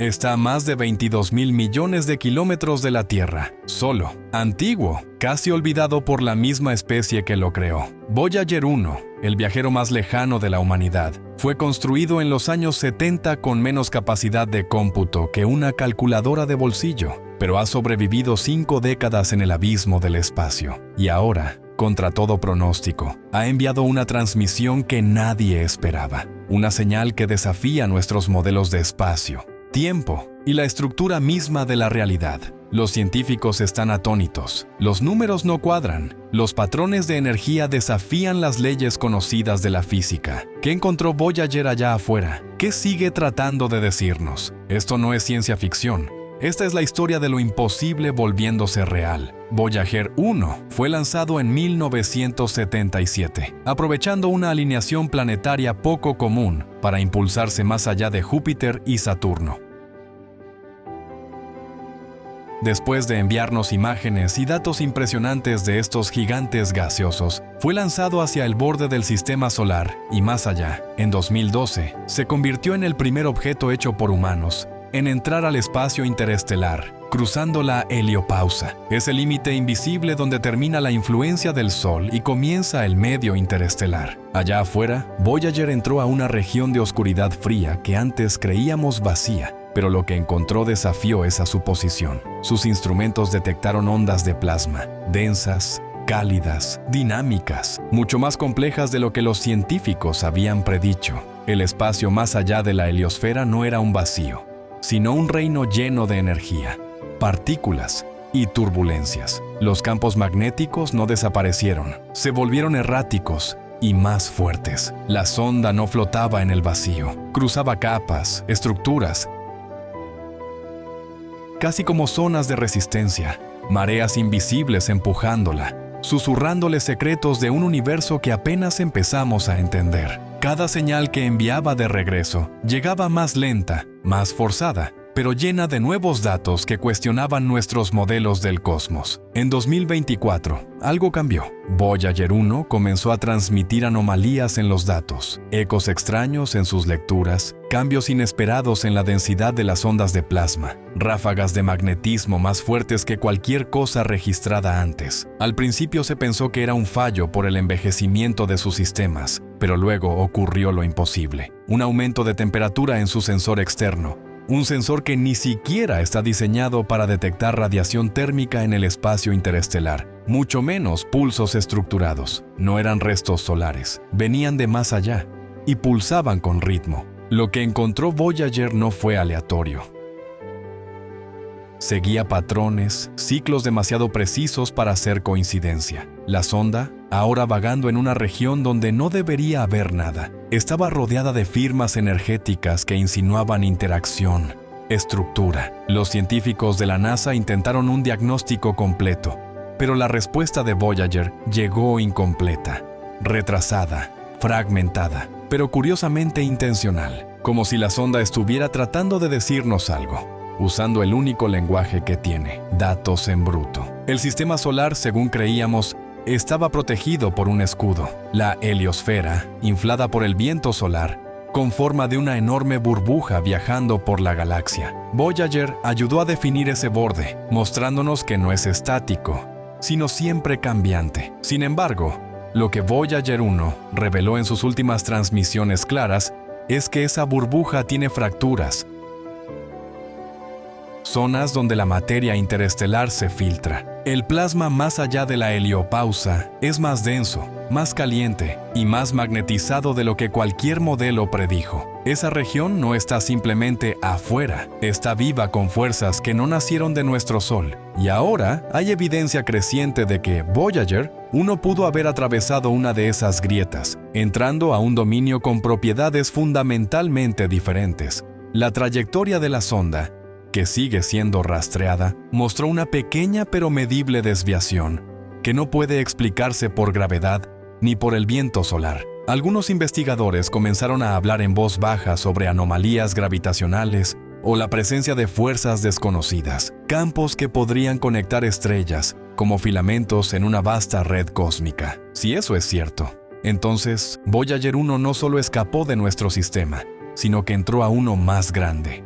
Está a más de 22.000 millones de kilómetros de la Tierra, solo, antiguo, casi olvidado por la misma especie que lo creó. Voyager 1, el viajero más lejano de la humanidad, fue construido en los años 70 con menos capacidad de cómputo que una calculadora de bolsillo, pero ha sobrevivido 5 décadas en el abismo del espacio. Y ahora, contra todo pronóstico, ha enviado una transmisión que nadie esperaba, una señal que desafía nuestros modelos de espacio, tiempo y la estructura misma de la realidad. Los científicos están atónitos. Los números no cuadran. Los patrones de energía desafían las leyes conocidas de la física. ¿Qué encontró Voyager allá afuera? ¿Qué sigue tratando de decirnos? Esto no es ciencia ficción. Esta es la historia de lo imposible volviéndose real. Voyager 1 fue lanzado en 1977, aprovechando una alineación planetaria poco común para impulsarse más allá de Júpiter y Saturno. Después de enviarnos imágenes y datos impresionantes de estos gigantes gaseosos, fue lanzado hacia el borde del sistema solar y más allá. En 2012, se convirtió en el primer objeto hecho por humanos en entrar al espacio interestelar, cruzando la heliopausa, ese límite invisible donde termina la influencia del Sol y comienza el medio interestelar. Allá afuera, Voyager entró a una región de oscuridad fría que antes creíamos vacía, pero lo que encontró desafió esa suposición. Sus instrumentos detectaron ondas de plasma, densas, cálidas, dinámicas, mucho más complejas de lo que los científicos habían predicho. El espacio más allá de la heliosfera no era un vacío, sino un reino lleno de energía, partículas y turbulencias. Los campos magnéticos no desaparecieron, se volvieron erráticos y más fuertes. La sonda no flotaba en el vacío, cruzaba capas, estructuras, casi como zonas de resistencia, mareas invisibles empujándola, susurrándole secretos de un universo que apenas empezamos a entender. Cada señal que enviaba de regreso llegaba más lenta, más forzada, pero llena de nuevos datos que cuestionaban nuestros modelos del cosmos. En 2024, algo cambió. Voyager 1 comenzó a transmitir anomalías en los datos, ecos extraños en sus lecturas, cambios inesperados en la densidad de las ondas de plasma, ráfagas de magnetismo más fuertes que cualquier cosa registrada antes. Al principio se pensó que era un fallo por el envejecimiento de sus sistemas, pero luego ocurrió lo imposible. Un aumento de temperatura en su sensor externo, un sensor que ni siquiera está diseñado para detectar radiación térmica en el espacio interestelar, mucho menos pulsos estructurados. No eran restos solares, venían de más allá y pulsaban con ritmo. Lo que encontró Voyager no fue aleatorio. Seguía patrones, ciclos demasiado precisos para ser coincidencia. La sonda, ahora vagando en una región donde no debería haber nada, estaba rodeada de firmas energéticas que insinuaban interacción, estructura. Los científicos de la NASA intentaron un diagnóstico completo, pero la respuesta de Voyager llegó incompleta, retrasada, fragmentada, pero curiosamente intencional, como si la sonda estuviera tratando de decirnos algo, usando el único lenguaje que tiene, datos en bruto. El sistema solar, según creíamos, estaba protegido por un escudo, la heliosfera, inflada por el viento solar, con forma de una enorme burbuja viajando por la galaxia. Voyager ayudó a definir ese borde, mostrándonos que no es estático, sino siempre cambiante. Sin embargo, lo que Voyager 1 reveló en sus últimas transmisiones claras es que esa burbuja tiene fracturas, zonas donde la materia interestelar se filtra. El plasma más allá de la heliopausa es más denso, más caliente y más magnetizado de lo que cualquier modelo predijo. Esa región no está simplemente afuera, está viva con fuerzas que no nacieron de nuestro Sol. Y ahora hay evidencia creciente de que Voyager 1 pudo haber atravesado una de esas grietas, entrando a un dominio con propiedades fundamentalmente diferentes. La trayectoria de la sonda, que sigue siendo rastreada, mostró una pequeña pero medible desviación, que no puede explicarse por gravedad ni por el viento solar. Algunos investigadores comenzaron a hablar en voz baja sobre anomalías gravitacionales o la presencia de fuerzas desconocidas, campos que podrían conectar estrellas como filamentos en una vasta red cósmica. Si eso es cierto, entonces Voyager 1 no solo escapó de nuestro sistema, sino que entró a uno más grande.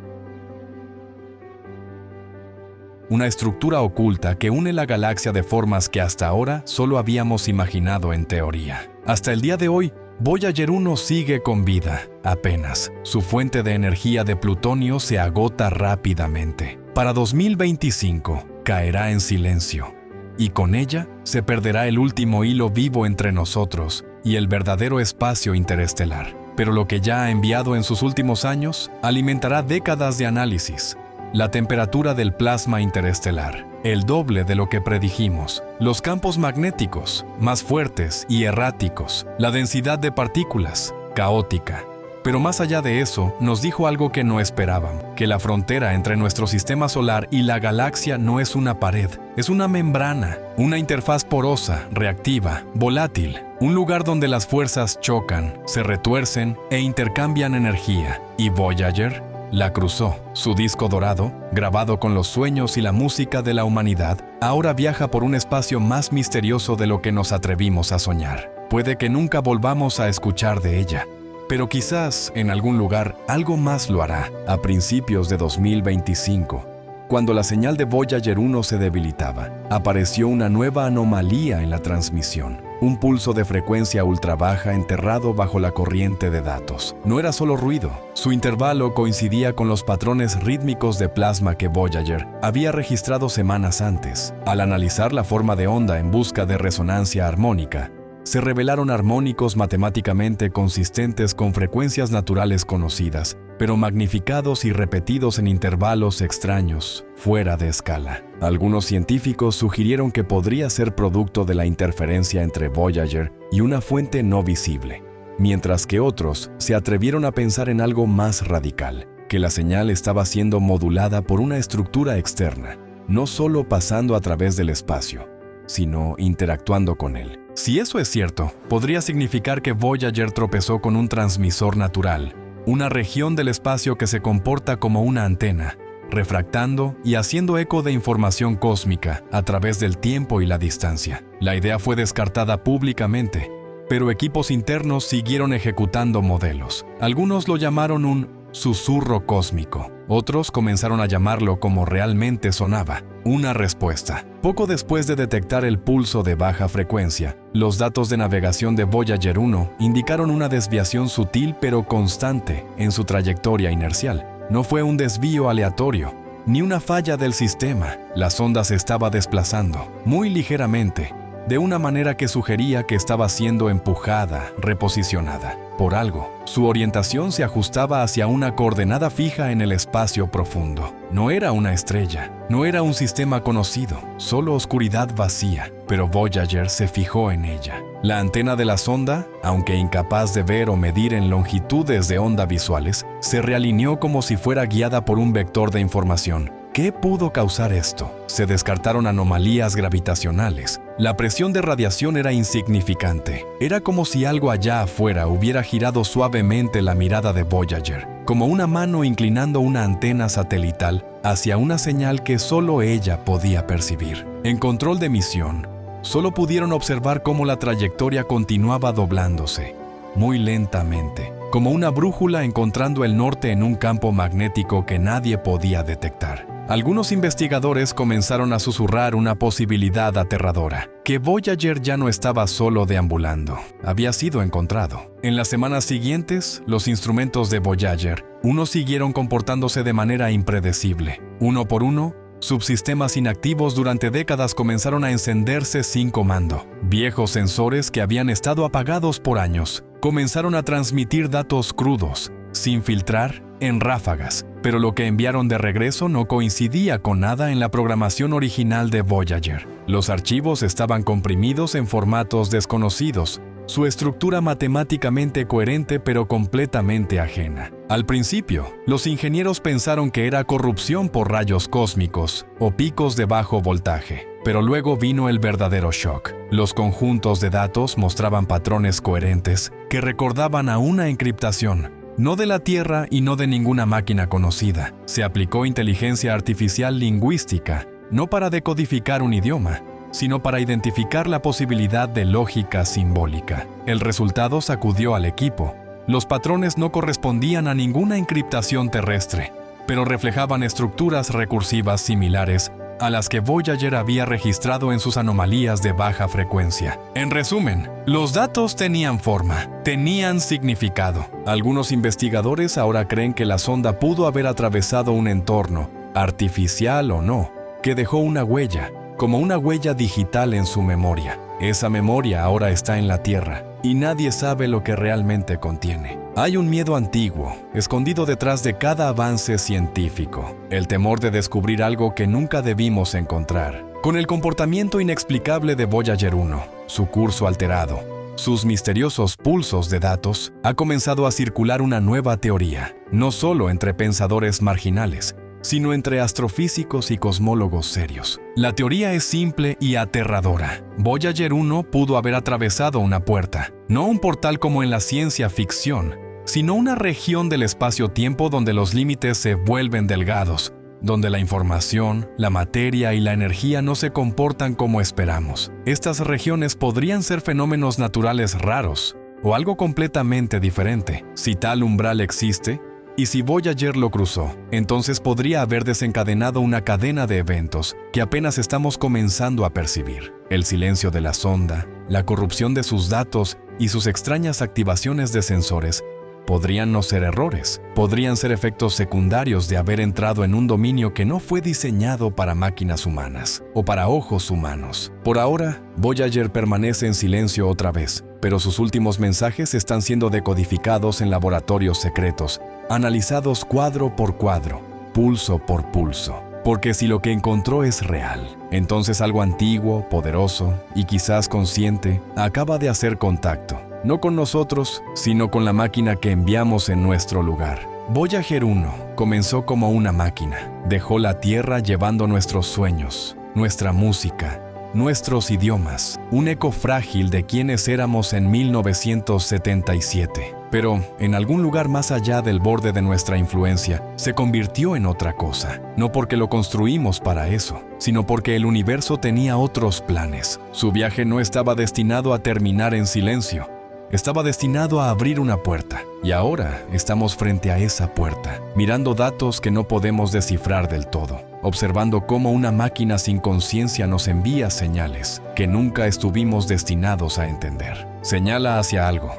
una estructura oculta que une la galaxia de formas que hasta ahora solo habíamos imaginado en teoría. Hasta el día de hoy, Voyager 1 sigue con vida, apenas. Su fuente de energía de plutonio se agota rápidamente. Para 2025, caerá en silencio, y con ella se perderá el último hilo vivo entre nosotros y el verdadero espacio interestelar. Pero lo que ya ha enviado en sus últimos años alimentará décadas de análisis. La temperatura del plasma interestelar, el doble de lo que predijimos, los campos magnéticos, más fuertes y erráticos, la densidad de partículas, caótica. Pero más allá de eso, nos dijo algo que no esperaban, que la frontera entre nuestro sistema solar y la galaxia no es una pared, es una membrana, una interfaz porosa, reactiva, volátil, un lugar donde las fuerzas chocan, se retuercen e intercambian energía. Y Voyager la cruzó. Su disco dorado, grabado con los sueños y la música de la humanidad, ahora viaja por un espacio más misterioso de lo que nos atrevimos a soñar. Puede que nunca volvamos a escuchar de ella, pero quizás en algún lugar algo más lo hará. A principios de 2025, cuando la señal de Voyager 1 se debilitaba, apareció una nueva anomalía en la transmisión. Un pulso de frecuencia ultra baja enterrado bajo la corriente de datos. No era solo ruido. Su intervalo coincidía con los patrones rítmicos de plasma que Voyager había registrado semanas antes. Al analizar la forma de onda en busca de resonancia armónica, se revelaron armónicos matemáticamente consistentes con frecuencias naturales conocidas, pero magnificados y repetidos en intervalos extraños, fuera de escala. Algunos científicos sugirieron que podría ser producto de la interferencia entre Voyager y una fuente no visible, mientras que otros se atrevieron a pensar en algo más radical, que la señal estaba siendo modulada por una estructura externa, no solo pasando a través del espacio, sino interactuando con él. Si eso es cierto, podría significar que Voyager tropezó con un transmisor natural, una región del espacio que se comporta como una antena, refractando y haciendo eco de información cósmica a través del tiempo y la distancia. La idea fue descartada públicamente, pero equipos internos siguieron ejecutando modelos. Algunos lo llamaron un susurro cósmico. Otros comenzaron a llamarlo como realmente sonaba, una respuesta. Poco después de detectar el pulso de baja frecuencia, los datos de navegación de Voyager 1 indicaron una desviación sutil pero constante en su trayectoria inercial. No fue un desvío aleatorio, ni una falla del sistema. La sonda se estaba desplazando, muy ligeramente, de una manera que sugería que estaba siendo empujada, reposicionada, por algo. Su orientación se ajustaba hacia una coordenada fija en el espacio profundo. No era una estrella, no era un sistema conocido, solo oscuridad vacía, pero Voyager se fijó en ella. La antena de la sonda, aunque incapaz de ver o medir en longitudes de onda visuales, se realineó como si fuera guiada por un vector de información. ¿Qué pudo causar esto? Se descartaron anomalías gravitacionales. La presión de radiación era insignificante. Era como si algo allá afuera hubiera girado suavemente la mirada de Voyager, como una mano inclinando una antena satelital hacia una señal que solo ella podía percibir. En control de misión, solo pudieron observar cómo la trayectoria continuaba doblándose, muy lentamente, como una brújula encontrando el norte en un campo magnético que nadie podía detectar. Algunos investigadores comenzaron a susurrar una posibilidad aterradora, que Voyager ya no estaba solo deambulando, había sido encontrado. En las semanas siguientes, los instrumentos de Voyager, unos siguieron comportándose de manera impredecible. Uno por uno, subsistemas inactivos durante décadas comenzaron a encenderse sin comando. Viejos sensores que habían estado apagados por años, comenzaron a transmitir datos crudos, sin filtrar, en ráfagas, pero lo que enviaron de regreso no coincidía con nada en la programación original de Voyager. Los archivos estaban comprimidos en formatos desconocidos, su estructura matemáticamente coherente pero completamente ajena. Al principio, los ingenieros pensaron que era corrupción por rayos cósmicos o picos de bajo voltaje, pero luego vino el verdadero shock. Los conjuntos de datos mostraban patrones coherentes que recordaban a una encriptación, no de la Tierra y no de ninguna máquina conocida. Se aplicó inteligencia artificial lingüística, no para decodificar un idioma, sino para identificar la posibilidad de lógica simbólica. El resultado sacudió al equipo. Los patrones no correspondían a ninguna encriptación terrestre, pero reflejaban estructuras recursivas similares a las que Voyager había registrado en sus anomalías de baja frecuencia. En resumen, los datos tenían forma, tenían significado. Algunos investigadores ahora creen que la sonda pudo haber atravesado un entorno, artificial o no, que dejó una huella, como una huella digital en su memoria. Esa memoria ahora está en la Tierra y nadie sabe lo que realmente contiene. Hay un miedo antiguo, escondido detrás de cada avance científico, el temor de descubrir algo que nunca debimos encontrar. Con el comportamiento inexplicable de Voyager 1, su curso alterado, sus misteriosos pulsos de datos, ha comenzado a circular una nueva teoría, no solo entre pensadores marginales, sino entre astrofísicos y cosmólogos serios. La teoría es simple y aterradora. Voyager 1 pudo haber atravesado una puerta, no un portal como en la ciencia ficción, sino una región del espacio-tiempo donde los límites se vuelven delgados, donde la información, la materia y la energía no se comportan como esperamos. Estas regiones podrían ser fenómenos naturales raros, o algo completamente diferente. Si tal umbral existe, y si Voyager lo cruzó, entonces podría haber desencadenado una cadena de eventos que apenas estamos comenzando a percibir. El silencio de la sonda, la corrupción de sus datos y sus extrañas activaciones de sensores podrían no ser errores, podrían ser efectos secundarios de haber entrado en un dominio que no fue diseñado para máquinas humanas o para ojos humanos. Por ahora, Voyager permanece en silencio otra vez, pero sus últimos mensajes están siendo decodificados en laboratorios secretos, analizados cuadro por cuadro, pulso por pulso. Porque si lo que encontró es real, entonces algo antiguo, poderoso y quizás consciente acaba de hacer contacto. No con nosotros, sino con la máquina que enviamos en nuestro lugar. Voyager 1 comenzó como una máquina. Dejó la Tierra llevando nuestros sueños, nuestra música, nuestros idiomas, un eco frágil de quienes éramos en 1977. Pero, en algún lugar más allá del borde de nuestra influencia, se convirtió en otra cosa. No porque lo construimos para eso, sino porque el universo tenía otros planes. Su viaje no estaba destinado a terminar en silencio. Estaba destinado a abrir una puerta, y ahora estamos frente a esa puerta, mirando datos que no podemos descifrar del todo, observando cómo una máquina sin conciencia nos envía señales que nunca estuvimos destinados a entender. Señala hacia algo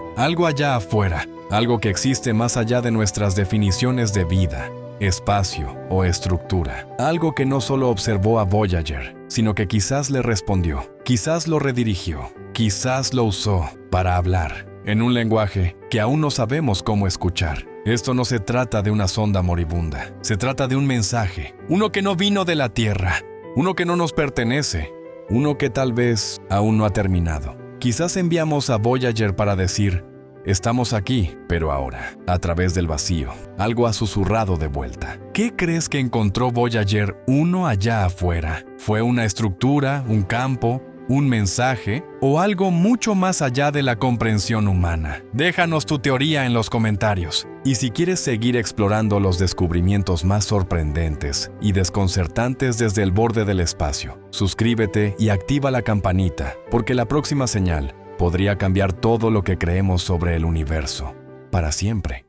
allá afuera, algo que existe más allá de nuestras definiciones de vida, espacio o estructura. Algo que no solo observó a Voyager, sino que quizás le respondió, quizás lo redirigió, quizás lo usó para hablar en un lenguaje que aún no sabemos cómo escuchar. Esto no se trata de una sonda moribunda, se trata de un mensaje, uno que no vino de la Tierra, uno que no nos pertenece, uno que tal vez aún no ha terminado. Quizás enviamos a Voyager para decir, estamos aquí, pero ahora, a través del vacío, algo ha susurrado de vuelta. ¿Qué crees que encontró Voyager 1 allá afuera? ¿Fue una estructura, un campo, un mensaje o algo mucho más allá de la comprensión humana? Déjanos tu teoría en los comentarios. Y si quieres seguir explorando los descubrimientos más sorprendentes y desconcertantes desde el borde del espacio, suscríbete y activa la campanita, porque la próxima señal podría cambiar todo lo que creemos sobre el universo, para siempre.